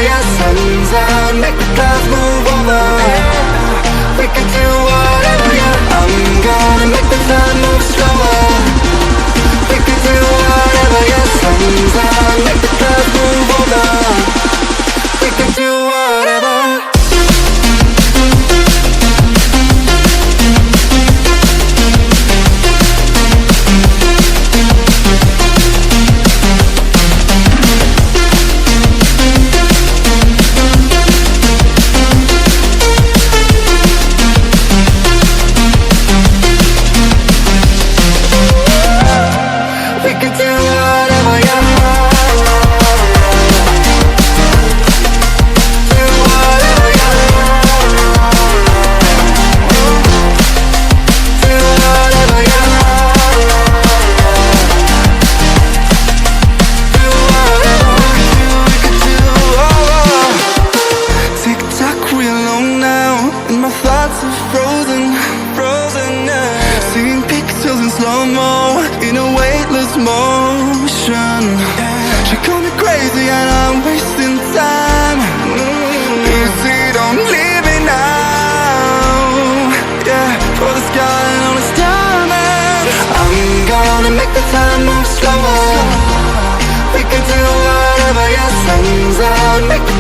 yeah, sun's out, make the clouds move over. We can do whatever, yeah. I'm gonna make the time move slower. We can do whatever, yeah. Sun's out, make the clouds move over. We can do whatever. Time moves slower. We can do whatever, yeah. Sun's out, make the